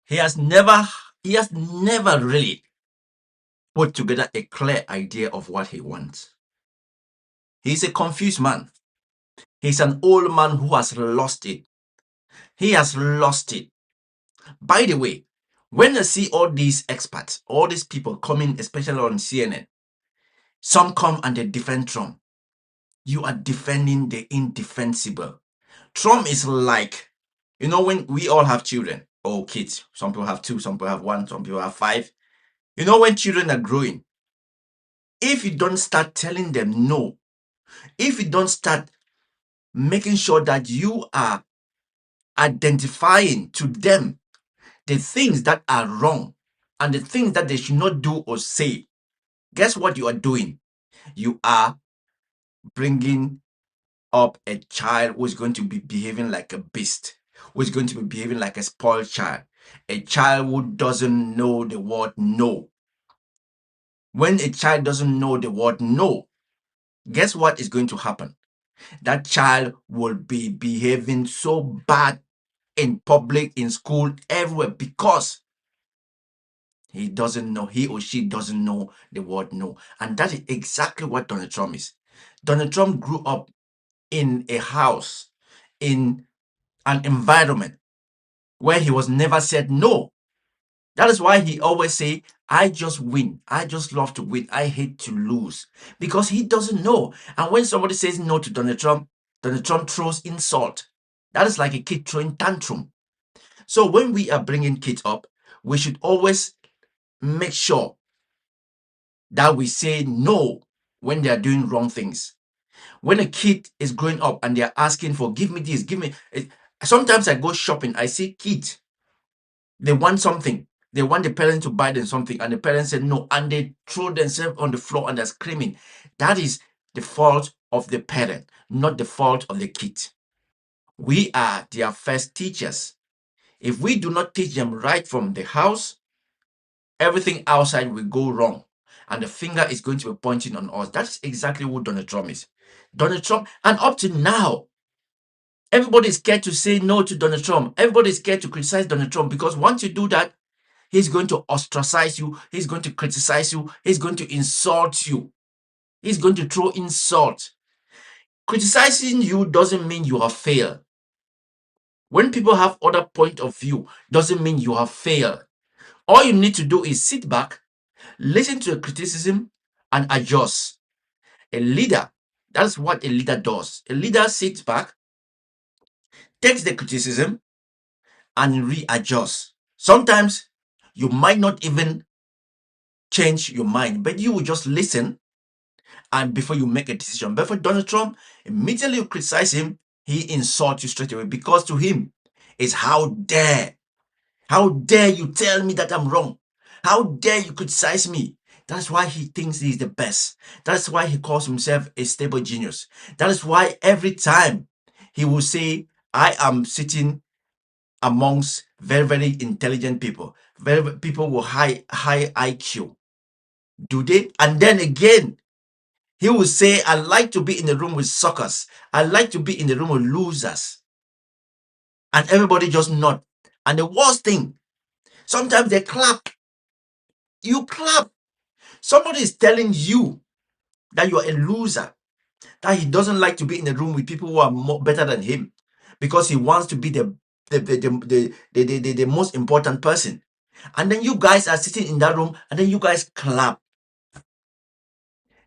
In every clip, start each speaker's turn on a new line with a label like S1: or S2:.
S1: He has never really put together a clear idea of what he wants. He's a confused man. He's an old man who has lost it. He has lost it. By the way, when I see all these experts, all these people coming, especially on CNN, some come and they defend Trump. You are defending the indefensible. Trump is like, when we all have children or kids, some people have 2, some people have 1, some people have 5. When children are growing, if you don't start telling them no, if you don't start making sure that you are identifying to them the things that are wrong and the things that they should not do or say, guess what you are doing? You are bringing up a child who is going to be behaving like a beast, who is going to be behaving like a spoiled child, a child who doesn't know the word no. When a child doesn't know the word no, guess what is going to happen? That child will be behaving so bad in public, in school, everywhere, because he or she doesn't know the word no. And that is exactly what Donald Trump is. Donald Trump grew up in a house, in an environment where he was never said no. That is why he always say, I just win. I just love to win. I hate to lose. Because he doesn't know. And when somebody says no to Donald Trump throws insult. That is like a kid throwing tantrum. So when we are bringing kids up, we should always make sure that we say no when they are doing wrong things. When a kid is growing up and they are asking for, give me this, give me. Sometimes I go shopping, I see kids, they want something. They want the parents to buy them something, and the parents say no, and they throw themselves on the floor and they're screaming. That is the fault of the parent, not the fault of the kid. We are their first teachers. If we do not teach them right from the house, everything outside will go wrong. And the finger is going to be pointing on us. That's exactly who Donald Trump is. Donald Trump, and up to now, everybody is scared to say no to Donald Trump. Everybody is scared to criticize Donald Trump, because once you do that, he's going to ostracize you. He's going to criticize you. He's going to insult you. He's going to throw insult. Criticizing you doesn't mean you have failed. When people have other point of view, doesn't mean you have failed. All you need to do is sit back, listen to a criticism, and adjust. A leader, that's what a leader does. A leader sits back, takes the criticism, and readjusts. Sometimes you might not even change your mind, but you will just listen and before you make a decision. But for Donald Trump, immediately you criticize him, he insults you straight away, because to him it's how dare you tell me that I'm wrong? How dare you criticize me? That's why he thinks he's the best. That's why he calls himself a stable genius. That is why every time he will say, I am sitting amongst very, very intelligent people, people with high IQ. Do they? And then again, he will say, I like to be in the room with suckers. I like to be in the room with losers. And everybody just nod. And the worst thing, sometimes they clap. You clap. Somebody is telling you that you are a loser, that he doesn't like to be in the room with people who are better than him, because he wants to be the most important person. And then you guys are sitting in that room and then you guys clap.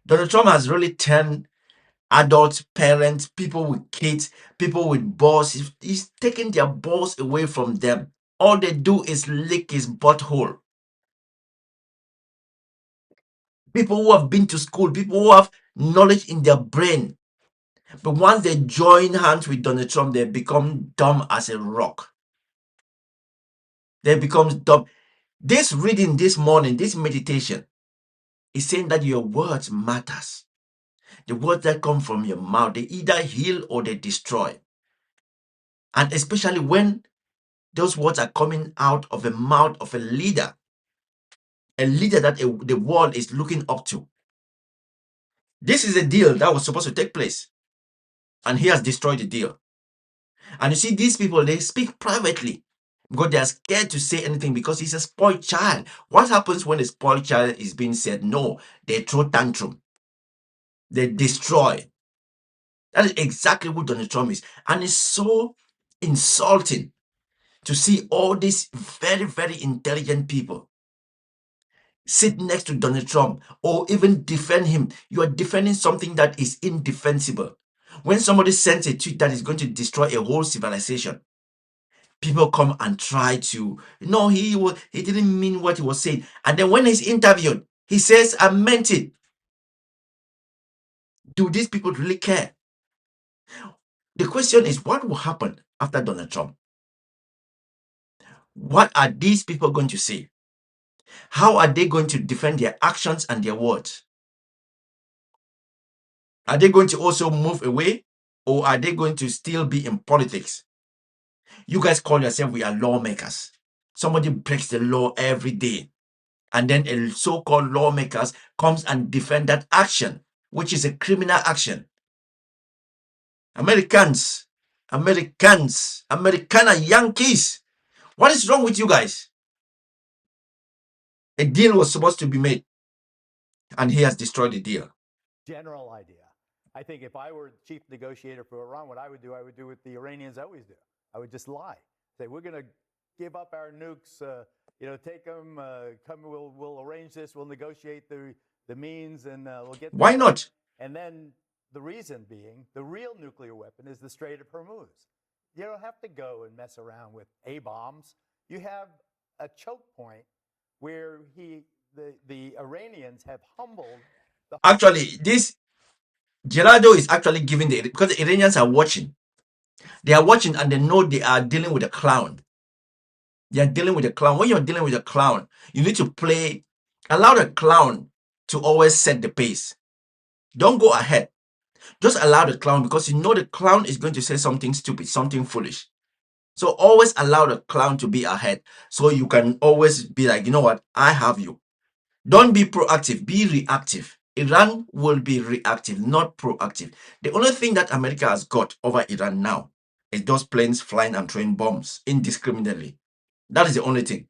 S1: Donald Trump has really turned adults, parents, people with kids, people with balls. He's taking their balls away from them. All they do is lick his butthole. People who have been to school, people who have knowledge in their brain. But once they join hands with Donald Trump, they become dumb as a rock. They become dumb. This reading this morning, this meditation, is saying that your words matters. The words that come from your mouth, they either heal or they destroy. And especially when those words are coming out of the mouth of a leader that the world is looking up to. This is a deal that was supposed to take place, and he has destroyed the deal. And you see, these people, they speak privately. because they are scared to say anything because he's a spoiled child. What happens when a spoiled child is being said no? They throw tantrum. They destroy. That is exactly what Donald Trump is. And it's so insulting to see all these very, very intelligent people sit next to Donald Trump or even defend him. You are defending something that is indefensible. When somebody sends a tweet that is going to destroy a whole civilization, people come and try to, no, he didn't mean what he was saying. And then when he's interviewed, he says, I meant it. Do these people really care? The question is, what will happen after Donald Trump? What are these people going to say? How are they going to defend their actions and their words? Are they going to also move away, or are they going to still be in politics? You guys call yourself we are lawmakers. Somebody breaks the law every day, and then a so-called lawmakers comes and defend that action, which is a criminal action. Americana Yankees. What is wrong with you guys? A deal was supposed to be made, and he has destroyed the deal.
S2: General idea. I think if I were chief negotiator for Iran, what I would do what the Iranians always do. I would just lie. Say, we're going to give up our nukes, take them, come, we'll arrange this, we'll negotiate the means, and we'll get
S1: Why not?
S2: And then the reason being, the real nuclear weapon is the Strait of Hormuz. You don't have to go and mess around with A-bombs. You have a choke point where the Iranians have humbled.
S1: Actually, this Gerardo is actually giving because the Iranians are watching. They are watching and they know they are dealing with a clown. They are dealing with a clown. When you're dealing with a clown, you need to allow the clown to always set the pace. Don't go ahead. Just allow the clown, because you know the clown is going to say something stupid, something foolish. So always allow the clown to be ahead, so you can always be like, you know what, I have you. Don't be proactive, be reactive. Iran will be reactive, not proactive. The only thing that America has got over Iran now is those planes flying and throwing bombs indiscriminately. That is the only thing.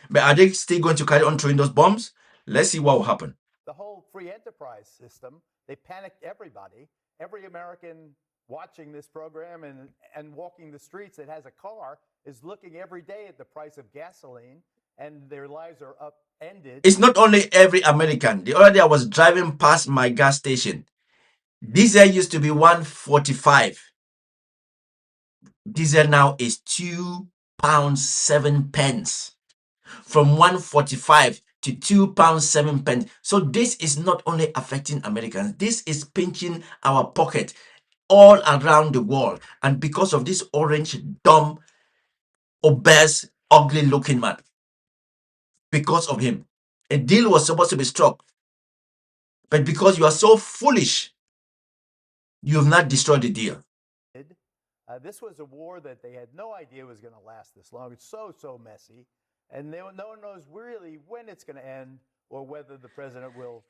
S1: But are they still going to carry on throwing those bombs? Let's see what will happen.
S2: The whole free enterprise system, they panicked everybody. Every American watching this program and walking the streets that has a car is looking every day at the price of gasoline, and their lives are upended.
S1: It's not only every American. The other day I was driving past my gas station. Diesel used to be 145. Diesel now is £2.07. From 145 to £2.07. So this is not only affecting Americans. This is pinching our pocket all around the world. And because of this orange, dumb, obese, ugly looking man. Because of him. A deal was supposed to be struck. But because you are so foolish, you have not destroyed the deal.
S2: This was a war that they had no idea was going to last this long. It's so messy. And no one knows really when it's going to end or whether the president will.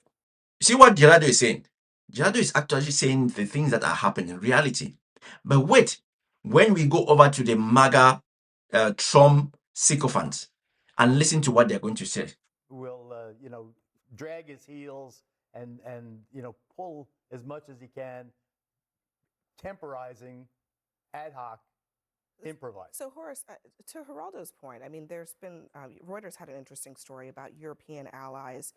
S1: See what Gerardo is saying? Gerardo is actually saying the things that are happening in reality. But wait, when we go over to the MAGA Trump sycophants and listen to what they're going to say.
S2: Will, drag his heels and pull as much as he can, temporizing, ad hoc, improvise.
S3: So, Horace, to Geraldo's point, I mean, there's been, Reuters had an interesting story about European allies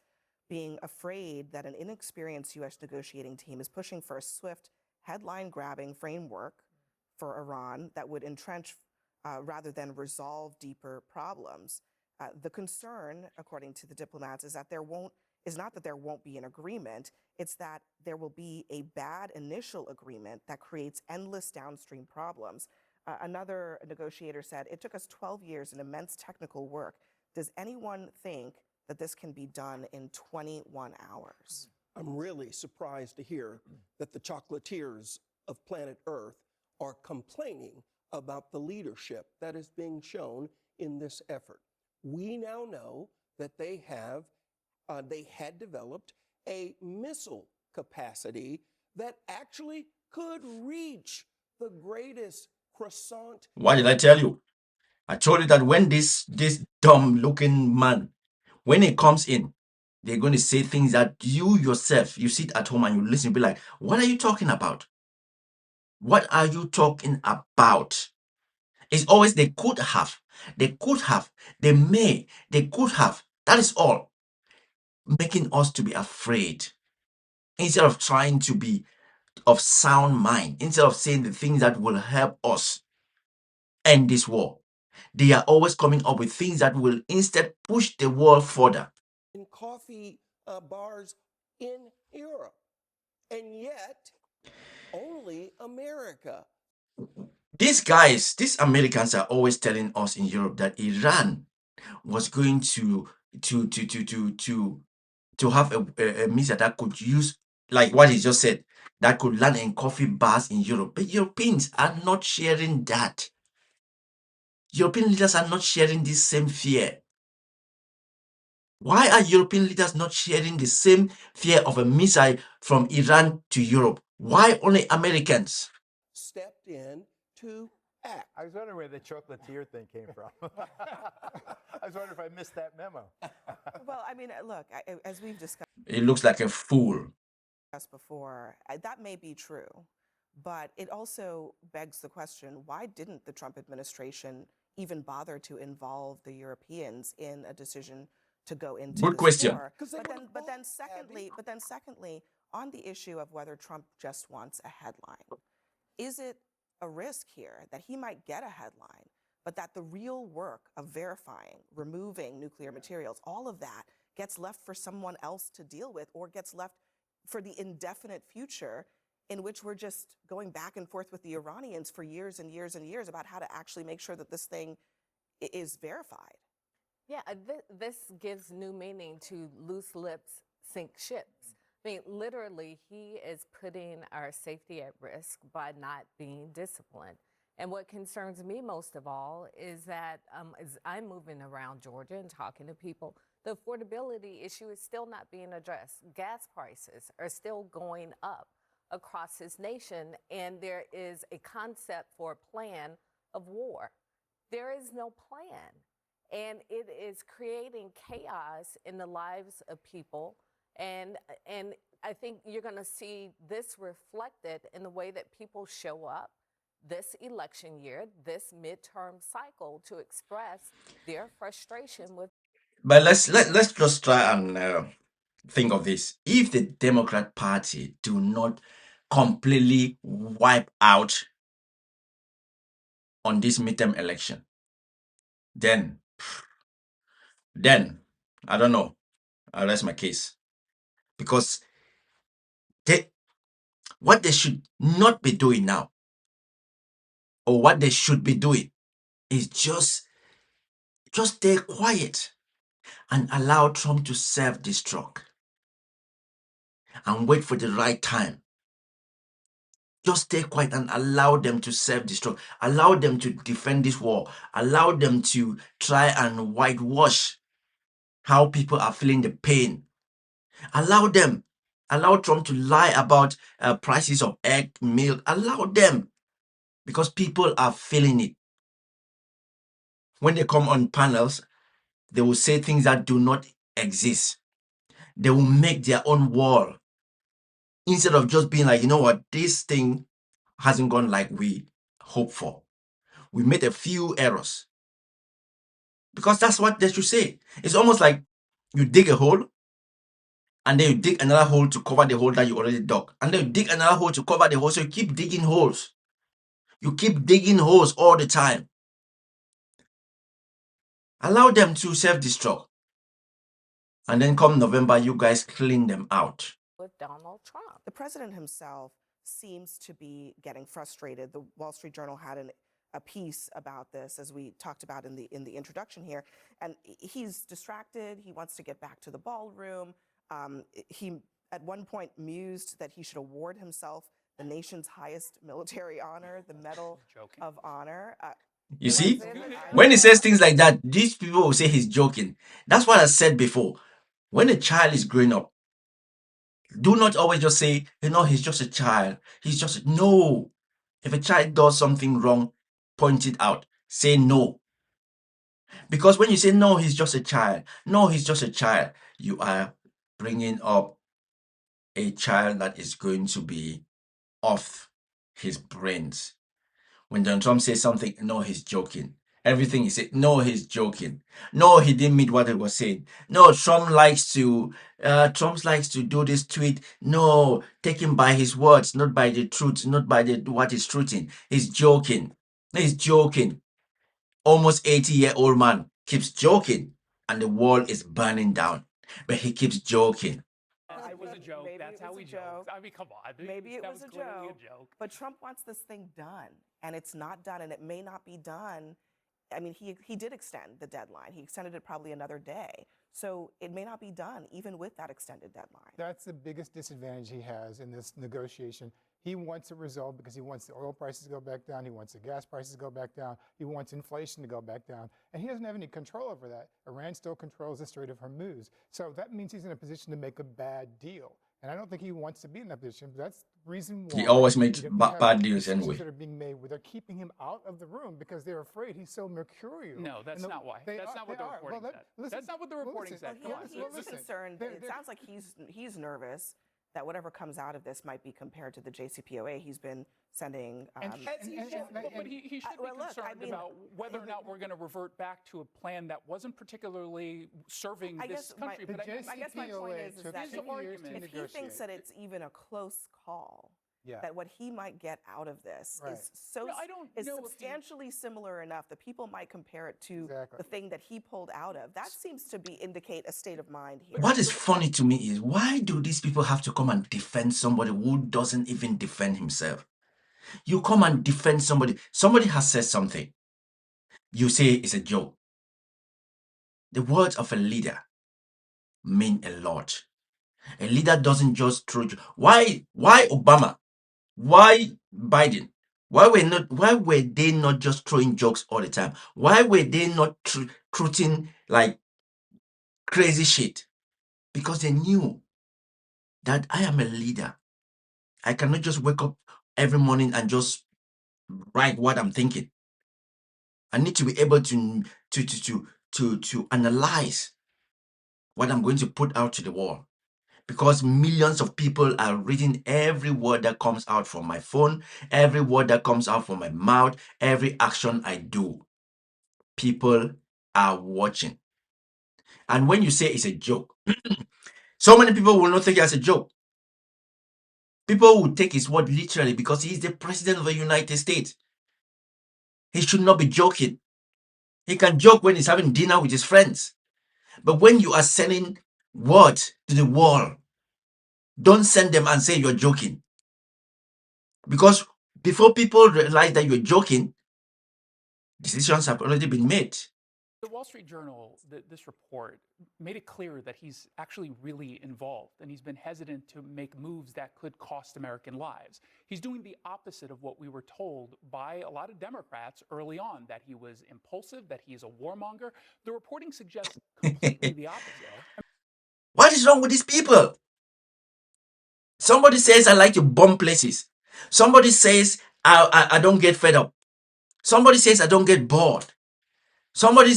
S3: being afraid that an inexperienced U.S. negotiating team is pushing for a swift, headline-grabbing framework for Iran that would entrench rather than resolve deeper problems. The concern, according to the diplomats, is that not that there won't be an agreement, it's that there will be a bad initial agreement that creates endless downstream problems. Another negotiator said, it took us 12 years and immense technical work. Does anyone think that this can be done in 21 hours?
S4: I'm really surprised to hear that the chocolatiers of planet Earth are complaining about the leadership that is being shown in this effort. We now know that they had developed a missile capacity that actually could reach the greatest croissant.
S1: What did I tell you? I told you that when this dumb looking man, when he comes in, they're going to say things that you yourself, you sit at home and you listen, be like, what are you talking about? What are you talking about? It's always they could have, they could have, they may, they could have. That is all. Making us to be afraid instead of trying to be of sound mind, instead of saying the things that will help us end this war. They are always coming up with things that will instead push the war further.
S4: In coffee bars in Europe. And yet, only America.
S1: These guys, these Americans are always telling us in Europe that Iran was going to have a missile that could use, like what he just said, that could land in coffee bars in Europe. But Europeans are not sharing that. European leaders are not sharing this same fear. Why are European leaders not sharing the same fear of a missile from Iran to Europe? Why only Americans?
S4: Stepped in to act.
S2: I was wondering where the chocolatier thing came from. I was wondering if I missed that memo.
S3: Well, I mean, look, as we've discussed
S1: It looks like a fool.
S3: before, that may be true, but it also begs the question, why didn't the Trump administration even bother to involve the Europeans in a decision to go into
S1: Good
S3: this
S1: question.
S3: war?
S4: 'Cause they were
S3: But then
S4: both
S3: secondly, on the issue of whether Trump just wants a headline, is it a risk here that he might get a headline, but that the real work of verifying, removing nuclear materials, all of that gets left for someone else to deal with, or gets left for the indefinite future, in which we're just going back and forth with the Iranians for years and years and years about how to actually make sure that this thing is verified?
S5: Yeah, this gives new meaning to loose lips sink ships. I mean, literally, he is putting our safety at risk by not being disciplined. And what concerns me most of all is that as I'm moving around Georgia and talking to people, the affordability issue is still not being addressed. Gas prices are still going up across this nation, and there is a concept for a plan of war. There is no plan, and it is creating chaos in the lives of people. And I think you're going to see this reflected in the way that people show up this election year, this midterm cycle, to express their frustration with.
S1: But let's just try and think of this. If the Democrat Party do not completely wipe out on this midterm election, then I don't know. I'll rest my case. Because what they should not be doing now, or what they should be doing, is just stay quiet and allow Trump to self-destruct and wait for the right time. Just stay quiet and allow them to self-destruct. Allow them to defend this war. Allow them to try and whitewash how people are feeling the pain. Allow them. Allow Trump to lie about prices of egg, milk. Allow them. Because people are feeling it. When they come on panels, they will say things that do not exist. They will make their own wall. Instead of just being like, you know what, this thing hasn't gone like we hoped for. We made a few errors. Because that's what they should say. It's almost like you dig a hole and then you dig another hole to cover the hole that you already dug. And then you dig another hole to cover the hole. So you keep digging holes. You keep digging holes all the time. Allow them to self-destruct. And then come November, you guys clean them out.
S5: With Donald Trump.
S3: The president himself seems to be getting frustrated. The Wall Street Journal had a piece about this, as we talked about in the introduction here, and he's distracted. He wants to get back to the ballroom. He at one point mused that he should award himself the nation's highest military honor, the Medal of Honor.
S1: You see, when he says things like that, these people will say he's joking. That's what I said before. When a child is growing up, do not always just say, you know, he's just a child. No. If a child does something wrong, point it out. Say no. Because when you say, no, he's just a child, no, he's just a child, you are bringing up a child that is going to be off his brains. When Donald Trump says something, no, he's joking. Everything he said, no, he's joking. No, he didn't mean what he was saying. No, Trump likes to do this tweet. No, take him by his words, not by the truth, not by what he's truthing. He's joking. He's joking. Almost 80-year-old man keeps joking, and the world is burning down. But he keeps joking.
S6: It was a joke.
S3: Maybe
S6: That's
S3: it
S6: how
S3: was
S6: we
S3: a
S6: joke.
S3: joke.
S6: I mean, come on.
S3: Maybe it
S6: That
S3: was a
S6: clearly
S3: joke. But Trump wants this thing done, and it's not done, and it may not be done. I mean, he did extend the deadline. He extended it probably another day. So it may not be done, even with that extended deadline.
S7: That's the biggest disadvantage he has in this negotiation. He wants a result because he wants the oil prices to go back down. He wants the gas prices to go back down. He wants inflation to go back down. And he doesn't have any control over that. Iran still controls the Strait of Hormuz. So that means he's in a position to make a bad deal. And I don't think he wants to be in that position. But that's the reason why
S1: He always makes
S7: you have
S1: bad deals
S7: decisions
S1: anyway.
S7: that are being made where they're keeping him out of the room because they're afraid he's so mercurial.
S6: No, that's not why. That's not what the reporting said. That's not what the reporting said.
S3: Well, he's concerned. It sounds like he's nervous that whatever comes out of this might be compared to the JCPOA. He's been sending.
S6: But he should be concerned about whether or not we're going to revert back to a plan that wasn't particularly serving this country.
S3: But I guess my point is that if he thinks that it's even a close call, that what he might get out of this is substantially similar enough that people might compare it to the thing that he pulled out of. That seems to indicate a state of mind here.
S1: What is funny to me is, why do these people have to come and defend somebody who doesn't even defend himself? You come and defend somebody. Somebody has said something. You say it's a joke. The words of a leader mean a lot. A leader doesn't just throw. Why Obama? Why Biden? Why were they not just throwing jokes all the time? Why were they not truthing like crazy shit? Because they knew that I am a leader. I cannot just wake up every morning and just write what I'm thinking. I need to be able to analyze what I'm going to put out to the world. Because millions of people are reading every word that comes out from my phone, every word that comes out from my mouth, every action I do. People are watching. And when you say it's a joke, so many people will not take it as a joke. People will take his word literally because he's the president of the United States. He should not be joking. He can joke when he's having dinner with his friends. But when you are sending words to the world, don't send them and say you're joking. Because before people realize that you're joking, decisions have already been made.
S6: The Wall Street Journal, this report, made it clear that he's actually really involved and he's been hesitant to make moves that could cost American lives. He's doing the opposite of what we were told by a lot of Democrats early on, that he was impulsive, that he's a warmonger. The reporting suggests completely the opposite.
S1: What is wrong with these people? Somebody says, I like to bomb places. Somebody says, I don't get fed up. Somebody says, I don't get bored. You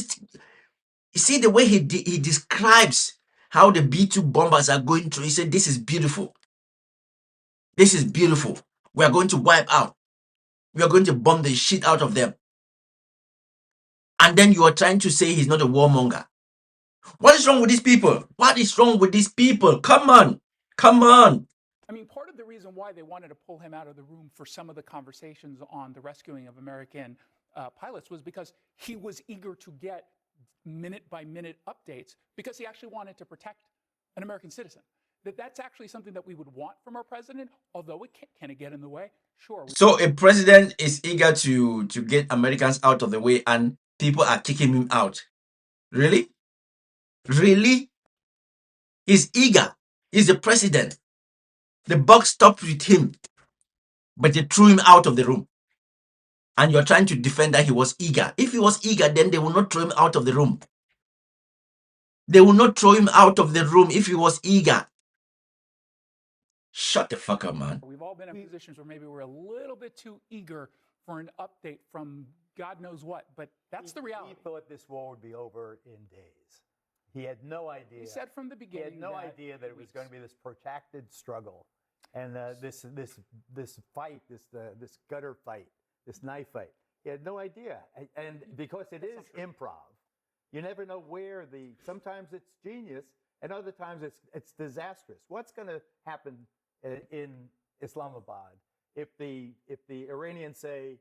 S1: see the way he describes how the B-2 bombers are going through. He said, this is beautiful. This is beautiful. We are going to wipe out. We are going to bomb the shit out of them. And then you are trying to say he's not a warmonger. What is wrong with these people? What is wrong with these people? Come on. Come on.
S6: I mean, part of the reason why they wanted to pull him out of the room for some of the conversations on the rescuing of American pilots was because he was eager to get minute-by-minute updates because he actually wanted to protect an American citizen. That's actually something that we would want from our president, although can it get in the way? Sure.
S1: So a president is eager to get Americans out of the way and people are kicking him out. Really? Really? He's eager. He's the president. The buck stopped with him, but they threw him out of the room. And you're trying to defend that he was eager. If he was eager, then they will not throw him out of the room. They will not throw him out of the room if he was eager. Shut the fuck up, man.
S6: We've all been in positions where maybe we're a little bit too eager for an update from God knows what, but that's the reality.
S2: He thought this war would be over in days. He had no idea.
S6: He said from the
S2: He
S6: beginning.
S2: had no idea that it was going to be this protracted struggle, and this fight, this gutter fight, this knife fight. He had no idea, and because it is improv, you never know where sometimes it's genius, and other times it's disastrous. What's going to happen in Islamabad if the Iranians say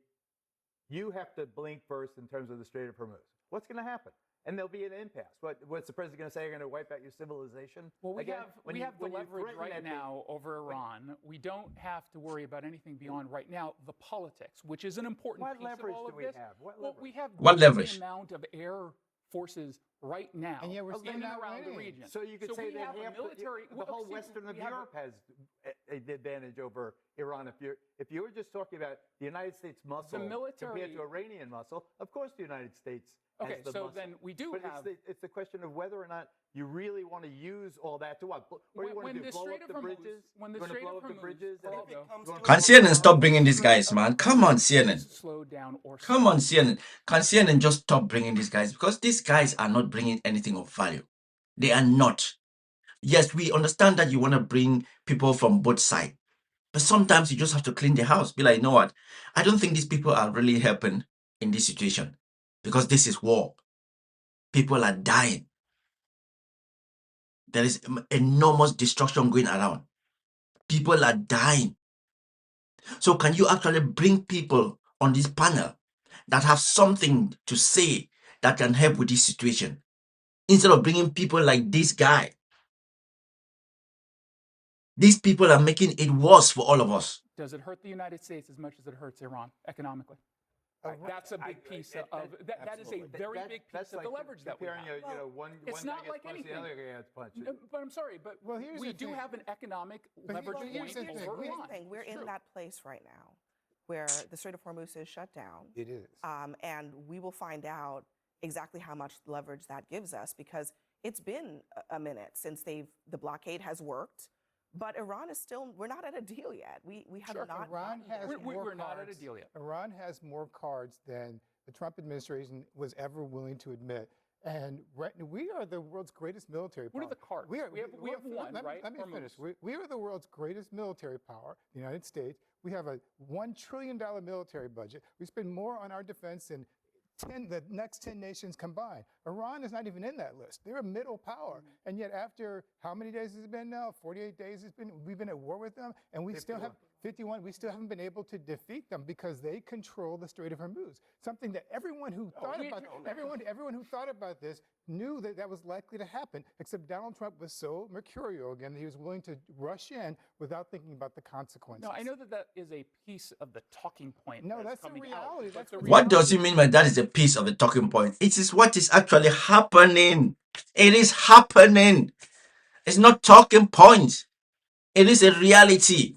S2: you have to blink first in terms of the Strait of Hormuz? What's going to happen? And there'll be an impasse. What's the president going to say? You're going to wipe out your civilization?
S6: Well, we
S2: again?
S6: have the leverage right now over Iran. We don't have to worry about anything beyond right now the politics, which is an important
S2: What
S6: piece
S2: leverage
S6: of all
S2: do
S6: of
S2: we
S6: this.
S2: have? What
S6: Well,
S2: leverage?
S6: we have
S1: What
S6: the
S1: leverage?
S6: amount of air forces right now
S7: And yet we're still
S6: in and
S7: not
S6: around the
S7: winning.
S6: region.
S2: So you could say
S6: we
S2: that
S6: have a
S2: half
S6: military.
S2: the whole western of Europe has an advantage over Iran. If you were just talking about the United States muscle compared to Iranian muscle, of course the United States has
S6: Okay,
S2: the
S6: so
S2: muscle.
S6: then we do
S2: But
S6: have.
S2: it's the question of whether or not you really want to use all that to what? What do you want to do? Blow up the bridges?
S6: When the
S2: You want to
S6: Strait
S2: blow
S6: of
S2: up the
S6: Hormuz,
S2: bridges?
S6: Geraldo,
S2: You wanna
S1: Can
S2: blow up
S1: CNN
S2: the
S1: stop bringing these
S6: Strait
S1: guys,
S6: of
S1: man? Come on,
S6: Hormuz
S1: CNN.
S6: is slowed down or
S1: Come on,
S6: stopped.
S1: CNN. Can CNN just stop bringing these guys? Because these guys are not bringing anything of value. They are not. Yes, we understand that you want to bring people from both sides. But sometimes you just have to clean the house. Be like, you know what? I don't think these people are really helping in this situation. Because this is war. People are dying. There is enormous destruction going around. People are dying. So can you actually bring people on this panel that have something to say that can help with this situation? Instead of bringing people like this guy. These people are making it worse for all of us.
S6: Does it hurt the United States as much as it hurts Iran economically? That's a big piece of that is a very big piece of the leverage that we have.
S2: One
S6: It's
S2: guy
S6: not
S2: gets
S6: like
S2: punched,
S6: anything.
S2: the other guy gets punched.
S6: But I'm sorry, but
S7: Well, here's
S6: we
S7: the
S6: do
S7: thing.
S6: have an economic leverage
S7: here's
S6: point
S7: the thing.
S6: over
S3: Here's
S6: Iran.
S3: the thing. We're
S6: It's
S3: in
S6: true.
S3: that place right now where the Strait of Hormuz is shut down.
S7: It is.
S3: And we will find out exactly how much leverage that gives us because it's been a minute since the blockade has worked. But Iran is still, we're not at a deal yet. We have
S6: Sure.
S3: not.
S7: Iran
S3: gotten there.
S7: has more
S6: We're not at a
S7: cards.
S6: deal yet.
S7: Iran has more cards than the Trump administration was ever willing to admit. And we are the world's greatest military power.
S6: What are the cards? We have one, right?
S7: Let me
S6: Hormuz.
S7: finish. We are the world's greatest military power, the United States. We have a $1 trillion military budget. We spend more on our defense than the next 10 nations combined. Iran is not even in that list. They're a middle power. And yet after how many days has it been now? 48 days we've been at war with them, and we still have 51. We still haven't been able to defeat them because they control the Strait of Hormuz. Something that everyone who thought about this knew that was likely to happen, except Donald Trump was so mercurial again that he was willing to rush in without thinking about the consequences.
S6: No, I know that is a piece of the talking point.
S7: No, that's the
S6: coming
S7: reality.
S6: Out,
S7: That's
S6: the
S1: What does it mean by that is a piece of the talking point? It is what is actually happening. It is happening. It's not talking points. It is a reality.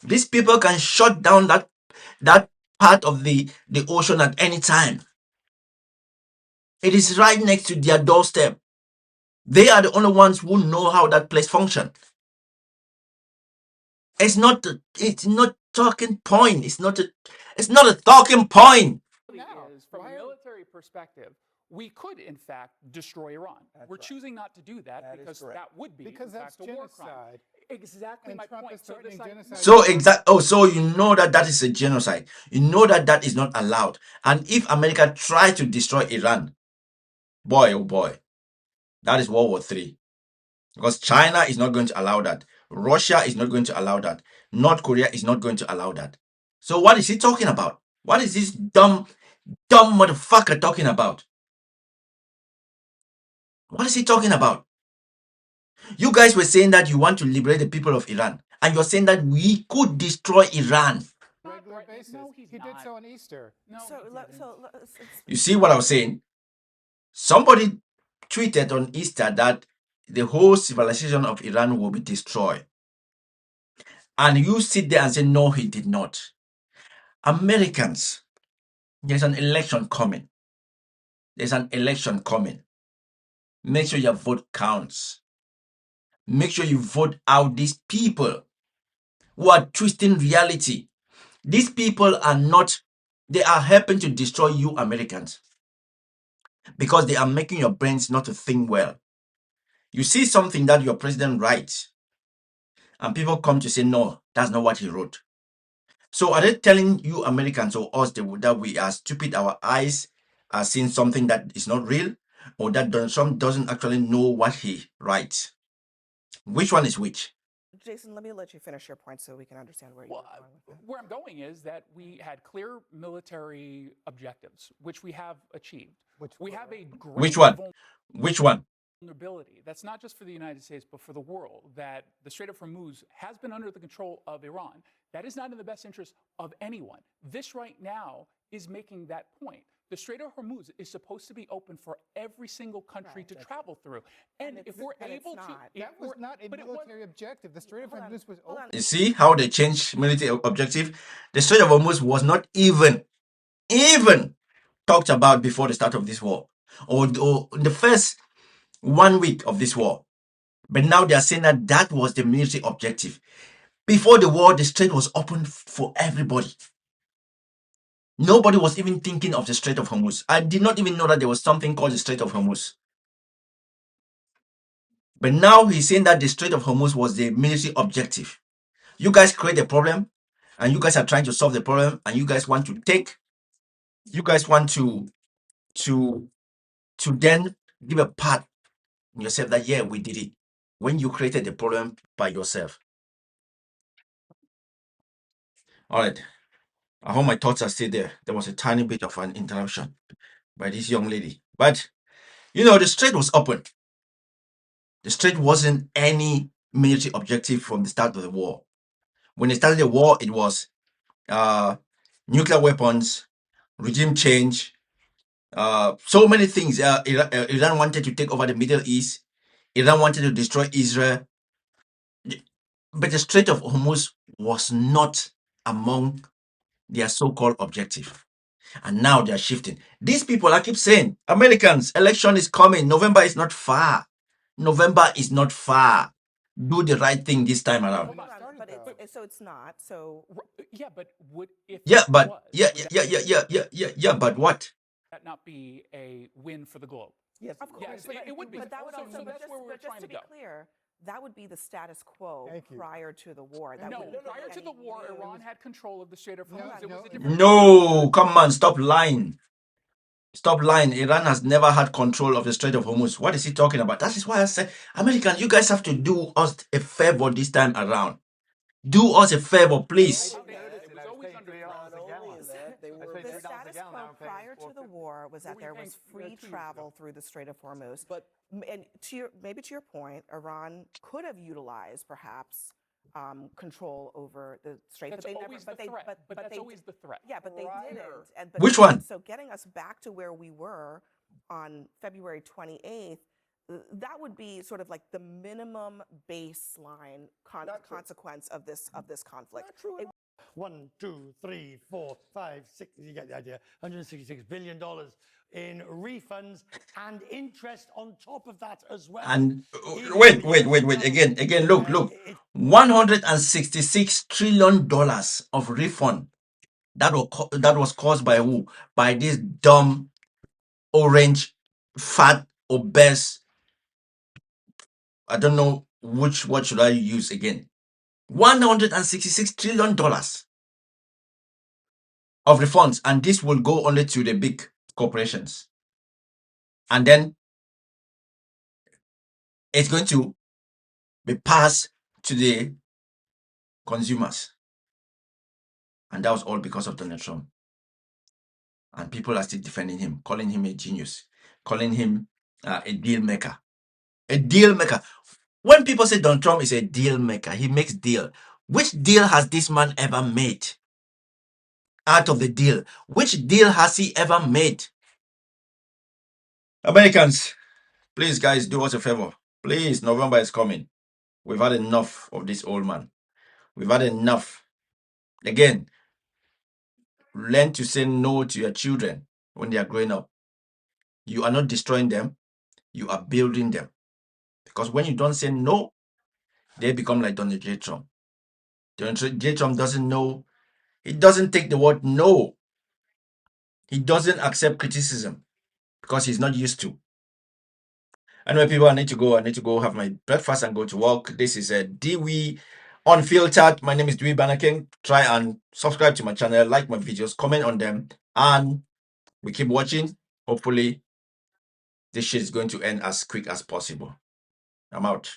S1: These people can shut down that part of the ocean at any time. It is right next to their doorstep. They are the only ones who know how that place functions. It's not talking point. It's not a talking point.
S6: From a military perspective, we could in fact destroy Iran. We're choosing not to do that because that would be
S7: because
S6: in
S7: that's
S6: fact a war crime.
S7: genocide.
S6: Exactly
S7: And
S6: my
S7: Trump
S6: point.
S7: is threatening genocide.
S1: So you know that is a genocide. You know that is not allowed. And if America tries to destroy Iran, boy oh boy, that is World War III. Because China is not going to allow that. Russia is not going to allow that. North Korea is not going to allow that. So what is he talking about? What is this dumb motherfucker talking about? What is he talking about? You guys were saying that you want to liberate the people of Iran. And you're saying that we could destroy Iran.
S7: Regular basis.
S6: No, he's
S7: he
S6: not.
S7: did so on Easter.
S6: No,
S1: You see what I was saying? Somebody tweeted on Easter that the whole civilization of Iran will be destroyed. And you sit there and say, no, he did not. Americans, there's an election coming. There's an election coming. Make sure your vote counts. Make sure you vote out these people who are twisting reality. These people are not They are helping to destroy you Americans because they are making your brains not to think well. You see something that your president writes, and people come to say, no, that's not what he wrote. So are they telling you Americans or us that we are stupid, our eyes are seeing something that is not real, or that Donald Trump doesn't actually know what he writes? Which one is which?
S3: Jason, let me let you finish your point so we can understand where
S6: Well,
S3: you're going with it.
S6: where I'm going is that we had clear military objectives, which we have achieved. We have a
S1: Which
S6: great
S1: one? Which one?
S6: vulnerability. That's not just for the United States, but for the world, that the Strait of Hormuz has been under the control of Iran. That is not in the best interest of anyone. This right now is making that point. The Strait of Hormuz is supposed to be open for every single country to travel through. And if we're able to...
S7: That was not a military objective. The Strait of Hormuz was open.
S1: You see how they changed military objective? The Strait of Hormuz was not even talked about before the start of this war, or the first 1 week of this war. But now they are saying that that was the military objective. Before the war, the strait was open for everybody. Nobody was even thinking of the Strait of Hormuz. I did not even know that there was something called the Strait of Hormuz. But now he's saying that the Strait of Hormuz was the military objective. You guys create a problem, and you guys are trying to solve the problem, and you guys want to then give a pat on yourself that, yeah, we did it, when you created the problem by yourself. All right. I hope my thoughts are still there. There was a tiny bit of an interruption by this young lady. But, the strait was open. The strait wasn't any military objective from the start of the war. When they started the war, it was nuclear weapons, regime change, so many things. Iran wanted to take over the Middle East. Iran wanted to destroy Israel. But the Strait of Hormuz was not among their so-called objective. And now they are shifting. These people, I keep saying, Americans, election is coming. November is not far. November is not far. Do the right thing this time around.
S6: Hold on.
S3: But so it's not. So
S6: Yeah, but if
S1: Yeah,
S6: it
S1: but
S6: was,
S1: yeah, but what?
S6: that not be a win for the globe?
S4: Yes,
S3: of course,
S6: Yes, it would be.
S3: But that would
S6: So
S3: also,
S6: that's where we're
S3: but just
S6: trying
S3: to
S6: to
S3: be
S6: go.
S3: clear, that would be the status quo
S7: Thank you.
S3: prior to the war. That
S6: No,
S3: wouldn't be
S6: prior to
S3: any
S6: the war,
S3: new-
S6: Iran had control of the Strait of
S7: No,
S6: Hormuz. It was
S7: no,
S6: a different.
S1: No, come on, stop lying. Stop lying. Iran has never had control of the Strait of Hormuz. What is he talking about? That is why I said, Americans, you guys have to do us a favor this time around. Do us a favor, please.
S6: It was always under threat.
S2: $3 a gallon.
S4: they were
S2: paid
S3: The
S2: $3 a
S3: status
S2: gallon, now
S3: quo
S2: I'm paying
S3: prior to the
S2: $4.50.
S3: war was that
S6: were
S3: there
S6: you
S3: was
S6: paying, 2
S3: free
S6: years ago?
S3: travel through the Strait of Hormuz.
S4: But
S3: And maybe to your point, Iran could have utilized perhaps control over the strait,
S6: That's
S3: but they
S6: always
S3: never.
S6: the threat. But that's
S3: they
S6: always the threat.
S3: Yeah, but they didn't. And but
S1: Which
S3: they-
S1: one?
S3: So getting us back to where we were on February 28th, that would be sort of like the minimum baseline
S4: Not true.
S3: consequence of this conflict.
S4: not true at all.
S2: 1, 2, 3, 4, 5, 6, you get the idea. $166 billion in refunds and interest on top of that as well.
S1: And
S2: Even
S1: wait.
S2: US
S1: Again, look. $166 trillion of refund. That was caused by who? By this dumb, orange, fat, obese. I don't know what should I use again. $166 trillion of refunds, and this will go only to the big corporations. And then it's going to be passed to the consumers. And that was all because of Donald Trump. And people are still defending him, calling him a genius, calling him a deal maker. A deal maker. When people say Donald Trump is a deal maker, he makes deal. Which deal has this man ever made? Out of the deal, which deal has he ever made? Americans, please, guys, do us a favor. Please, November is coming. We've had enough of this old man. We've had enough. Again, learn to say no to your children when they are growing up. You are not destroying them, you are building them. Because when you don't say no, they become like Donald J. Trump. Donald J. Trump doesn't know, he doesn't take the word no. He doesn't accept criticism because he's not used to. Anyway, people, I need to go have my breakfast and go to work. This is a Dewey Unfiltered. My name is Dewey Banakin. Try and subscribe to my channel, like my videos, comment on them, and we keep watching. Hopefully, this shit is going to end as quick as possible. I'm out.